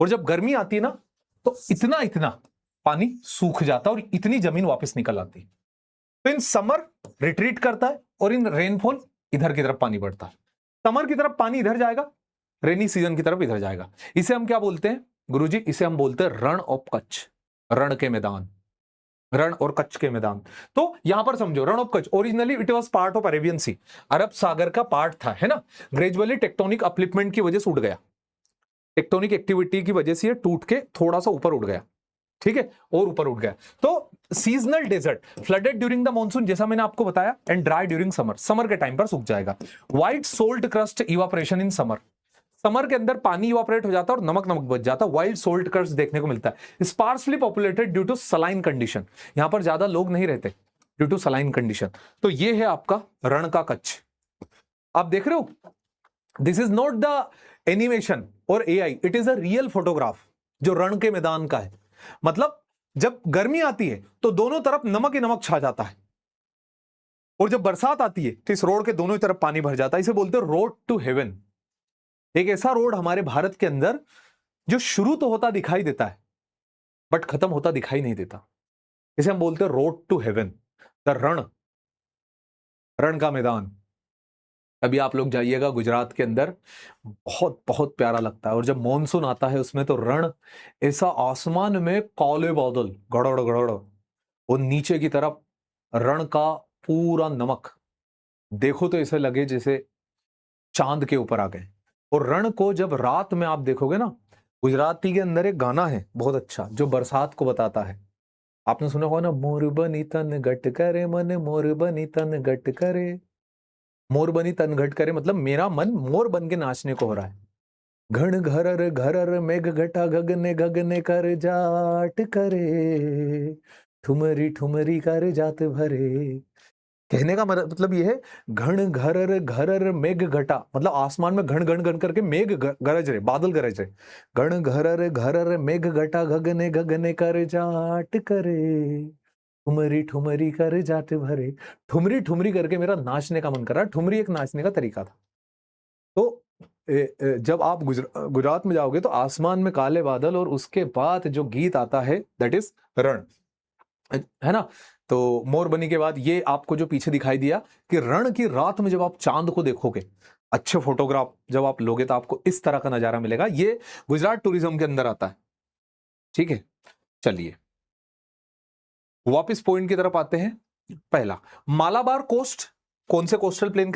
और जब गर्मी आती है ना तो इतना इतना पानी सूख जाता है और इतनी जमीन वापस निकल आती है। तो इन समर रिट्रीट करता है और इन रेनफॉल इधर की तरफ पानी बढ़ता है। समर की तरफ पानी इधर जाएगा, रेनी सीजन की तरफ इधर जाएगा। इसे हम क्या बोलते हैं गुरुजी? इसे हम बोलते हैं रण ऑफ कच्छ, रण के मैदान, रण और कच्छ के मैदान। तो यहां पर समझो Rann of Kutch originally it was part of Arabian Sea, अरब सागर का पार्ट था, है ना। ग्रेजुअली टेक्टोनिक अपलिफ्टमेंट की वजह से उठ गया, टेक्टोनिक एक्टिविटी की वजह से ये टूट के थोड़ा सा ऊपर उठ गया, ठीक है, और ऊपर उठ गया। तो seasonal desert, flooded during the monsoon जैसा मैंने आपको बताया, and dry during summer, summer के टाइम पर सूख जाएगा। White salt crust evaporation in summer, summer के अंदर पानी इवापोरेट हो जाता है और नमक नमक बच जाता है, वाइल्ड सोल्ट क्रस्ट देखने को मिलता है। Sparsely populated due to saline condition, यहां पर ज्यादा लोग नहीं रहते ड्यू टू सलाइन कंडीशन। तो ये है आपका रण का कच्छ। आप देख रहे हो, this is not the animation और AI, it is a real photograph जो रण के मैदान का है। मतलब जब गर्मी आती है तो दोनों तरफ नमक ही नमक छा जाता है, और जब बरसात आती है तो इस रोड के दोनों तरफ पानी भर जाता है। इसे बोलते हैं रोड टू हेवन। एक ऐसा रोड हमारे भारत के अंदर जो शुरू तो होता दिखाई देता है बट खत्म होता दिखाई नहीं देता। इसे हम बोलते हैं रोड टू हेवन, द रण, रण का मैदान। अभी आप लोग जाइएगा गुजरात के अंदर, बहुत बहुत प्यारा लगता है। और जब मॉनसून आता है उसमें तो रण ऐसा, आसमान में काले बादल गड़ड़ गड़ड़, और नीचे की तरफ रण का पूरा नमक, देखो तो ऐसे लगे जैसे चांद के ऊपर आ गए। और रण को जब रात में आप देखोगे ना, गुजराती के अंदर एक गाना है बहुत अच्छा जो बरसात को बताता है, आपने सुना होगा ना, मोर बनी तन गट करे मन, मोर बनी तन गट करे, मोर बनी तन गट करे मतलब मेरा मन मोर बन के नाचने को हो रहा है। घन घरर घरर मेघ घटा गगने गगने कर जाट करे, ठुमरी ठुमरी कर जात भरे। कहने का मतलब ये है, घन घरर घरर मेघ घटा मतलब आसमान में घन घन घन करके मेघ गरज रहे, बादल गरज रहे। घन घरर घरर मेघ घटा गगने गगने कर जाट करे, ठुमरी ठुमरी कर जाट भरे। ठुमरी ठुमरी करके मेरा नाचने का मन कर रहा है। ठुमरी एक नाचने का तरीका था। तो जब आप गुजरात में जाओगे तो आसमान में काले बादल और उसके बाद जो गीत आता है दैट इज रण, है ना। तो मोरबनी के बाद ये आपको जो पीछे दिखाई दिया कि रण की रात में जब आप चांद को देखोगे, अच्छे फोटोग्राफ जब आप लोगे तो आपको इस तरह का नजारा मिलेगा। ये गुजरात टूरिज्म के अंदर आता है, ठीक है। चलिए वापस पॉइंट की तरफ आते हैं। पहला, मालाबार कोस्ट कौन से कोस्टल प्लेन